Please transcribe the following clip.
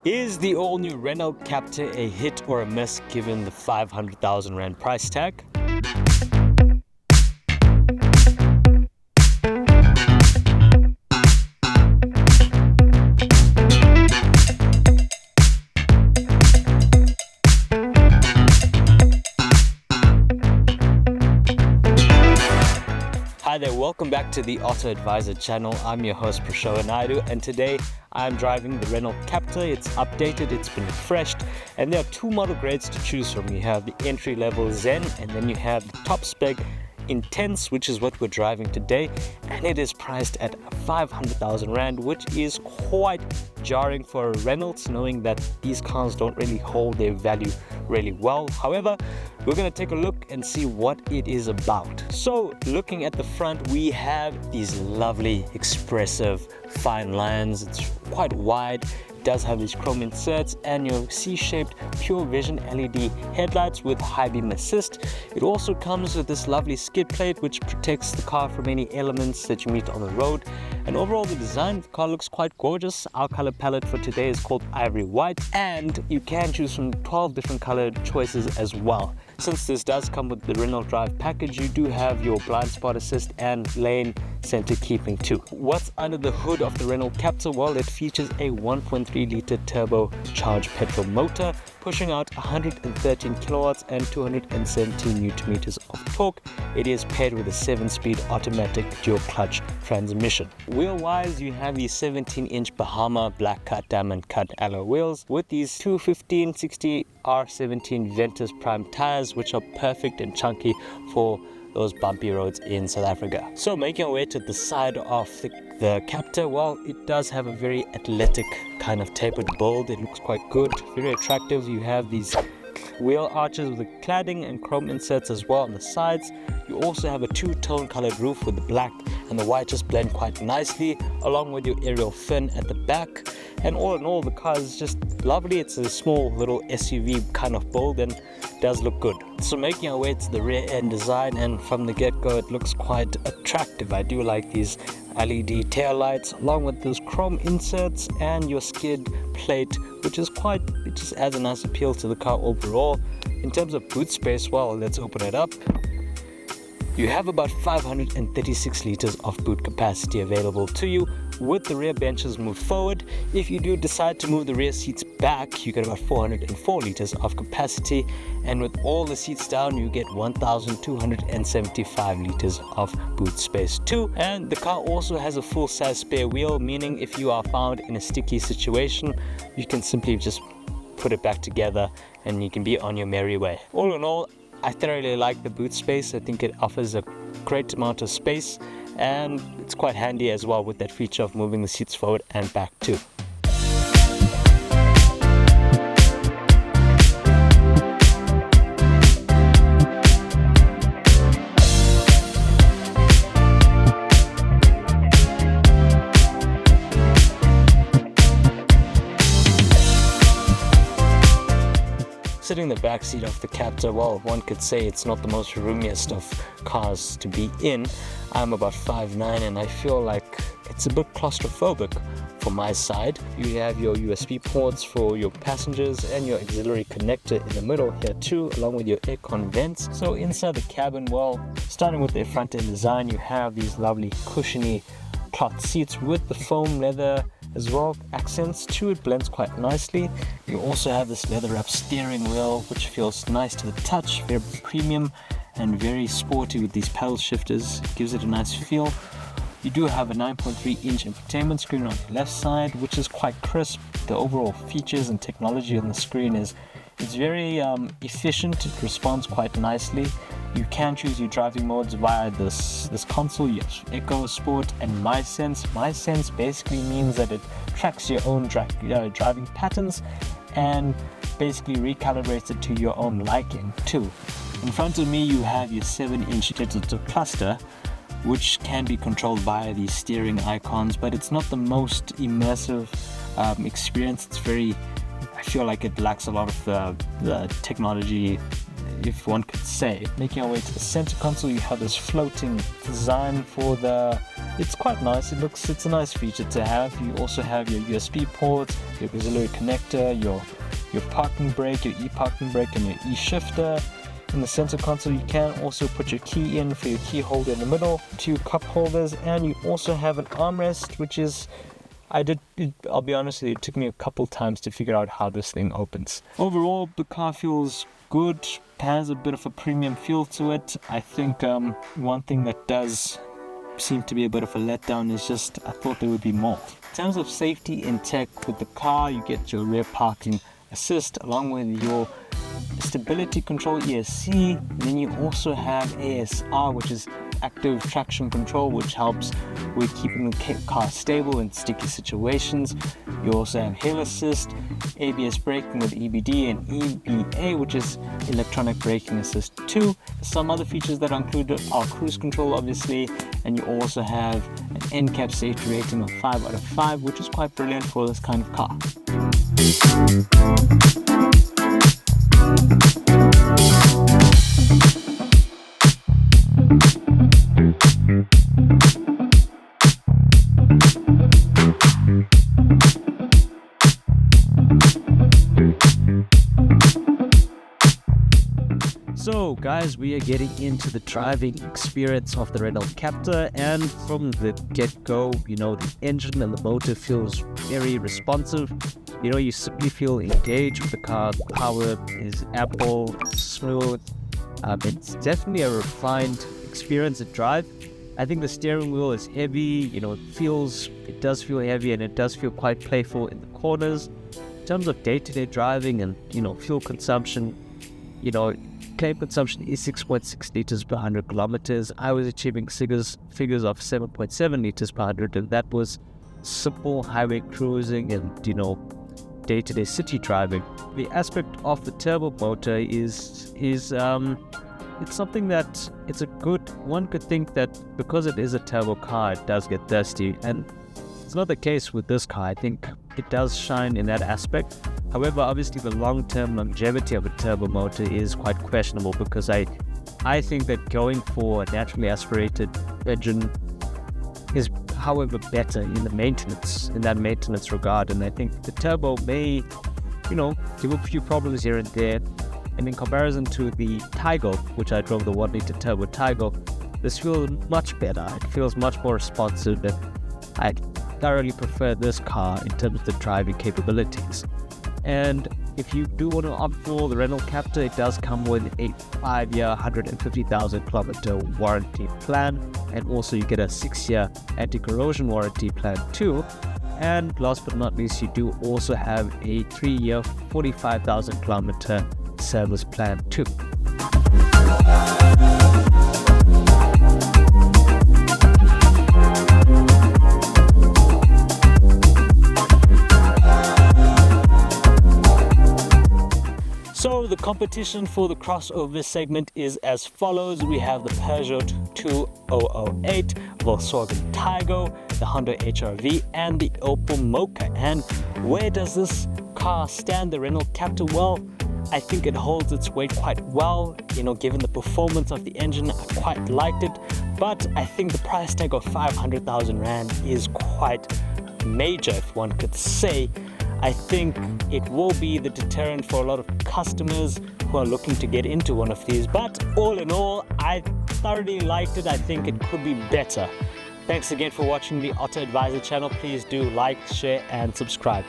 Is the all-new Renault Captur a hit or a miss given the 500,000 Rand price tag? Hi there, welcome back to the Auto Advisor channel. I'm your host Prasho Naidu, and today I'm driving the Renault Captur. It's updated, it's been refreshed, and there are two model grades to choose from. You have the entry-level Zen, and then you have the top spec Intense, which is what we're driving today, and it is priced at 500,000 Rand, which is quite jarring for Renault, knowing that these cars don't really hold their value really well. However, we're going to take a look and see what it is about. So looking at the front, we have these lovely expressive fine lines. It's quite wide. It does have these chrome inserts and your C-shaped pure vision LED headlights with high beam assist. It also comes with this lovely skid plate which protects the car from any elements that you meet on the road. And overall, the design of the car looks quite gorgeous. Our color palette for today is called Ivory White, and you can choose from 12 different color choices as well. Since this does come with the Renault Drive package, you do have your blind spot assist and lane center keeping too. What's under the hood of the Renault Captur? Well, it features a 1.3 litre turbocharged petrol motor pushing out 113 kilowatts and 217 newton meters of torque. It is paired with a 7-speed automatic dual clutch transmission. Wheel wise, you have these 17-inch Bahama black cut diamond cut alloy wheels with these 215/60 R17 Ventus Prime tires, which are perfect and chunky for those bumpy roads in South Africa. So making our way to the side of the Captur, well, it does have a very athletic kind of tapered build. It looks quite good, very attractive. You have these wheel arches with the cladding and chrome inserts as well on the sides. You also have a two-tone colored roof with the black and the white just blend quite nicely, along with your aerial fin at the back. And all in all, the car is just lovely. It's a small little SUV kind of build and does look good. So making our way to the rear end design, and from the get-go it looks quite attractive. I do like these LED tail lights along with those chrome inserts and your skid plate, it just adds a nice appeal to the car overall. In terms of boot space, well, let's open it up. You have about 536 liters of boot capacity available to you with the rear benches moved forward. If you do decide to move the rear seats back, you get about 404 liters of capacity, and with all the seats down you get 1,275 liters of boot space too. And the car also has a full-size spare wheel, meaning if you are found in a sticky situation, you can simply just put it back together and you can be on your merry way. All in all, I thoroughly like the boot space. I think it offers a great amount of space, and it's quite handy as well with that feature of moving the seats forward and back too. Sitting in the back seat of the Captur, well, one could say it's not the most roomiest of cars to be in. I'm about 5'9", and I feel like it's a bit claustrophobic for my side. You have your USB ports for your passengers and your auxiliary connector in the middle here too, along with your aircon vents. So inside the cabin, well, starting with the front end design, you have these lovely cushiony cloth seats with the foam leather as well accents to it, blends quite nicely. You also have this leather wrap steering wheel which feels nice to the touch, very premium and very sporty with these paddle shifters. It gives it a nice feel. You do have a 9.3-inch infotainment screen on the left side, which is quite crisp. The overall features and technology on the screen is very efficient. It responds quite nicely. You can choose your driving modes via this console. You have Eco, Sport, and My Sense. My Sense basically means that it tracks your own driving patterns and basically recalibrates it to your own liking too. In front of me, you have your 7-inch digital cluster, which can be controlled via these steering icons, but it's not the most immersive experience. I feel like it lacks a lot of the technology if one could say. Making our way to the center console, you have this floating design for the... It's quite nice. It's a nice feature to have. You also have your USB ports, your auxiliary connector, your parking brake, your e-parking brake, and your e-shifter. In the center console, you can also put your key in for your key holder in the middle, 2 cup holders, and you also have an armrest, which is... I'll be honest with you, it took me a couple times to figure out how this thing opens. Overall, the car feels good, has a bit of a premium feel to it. I think one thing that does seem to be a bit of a letdown is just, I thought there would be more. In terms of safety in tech, with the car, you get your rear parking assist along with your stability control ESC. Then you also have ASR, which is active traction control, which helps with keeping the car stable in sticky situations. You also have hill assist, ABS braking with EBD, and EBA, which is electronic braking assist 2. Some other features that are included are cruise control, obviously, and you also have an NCAP safety rating of 5 out of 5, which is quite brilliant for this kind of car. So guys, we are getting into the driving experience of the Renault Captur, and from the get-go, the engine and the motor feels very responsive. You simply feel engaged with the car. The power is ample, smooth. It's definitely a refined experience to drive. I think the steering wheel is heavy. It does feel heavy, and it does feel quite playful in the corners. In terms of day-to-day driving and fuel consumption, claim consumption is 6.6 liters per 100 kilometers. I was achieving figures of 7.7 liters per 100, and that was simple highway cruising and day-to-day city driving. The aspect of the turbo motor is it's something that it's a good one. Could think that because it is a turbo car, it does get thirsty, and it's not the case with this car. I think it does shine in that aspect. However, obviously the long-term longevity of a turbo motor is quite questionable, because I think that going for a naturally aspirated engine is, however, better in that maintenance regard. And I think the turbo may, give a few problems here and there. And in comparison to the Taygo, which I drove, the 1 liter turbo Taygo, this feels much better. It feels much more responsive, and I thoroughly prefer this car in terms of the driving capabilities. And if you do want to opt for the Renault Captur, it does come with a 5-year, 150,000 kilometer warranty plan, and also you get a 6-year anti-corrosion warranty plan too. And last but not least, you do also have a 3-year, 45,000 kilometer service plan too. So the competition for the crossover segment is as follows. We have the Peugeot 2008, Volkswagen Taygo, the Honda HR-V, and the Opel Mokka. And where does this car stand, the Renault Captur? Well, I think it holds its weight quite well. Given the performance of the engine, I quite liked it. But I think the price tag of 500,000 Rand is quite major, if one could say. I think it will be the deterrent for a lot of customers who are looking to get into one of these. But all in all, I thoroughly liked it. I think it could be better. Thanks again for watching the Auto Advisor channel. Please do like, share, and subscribe.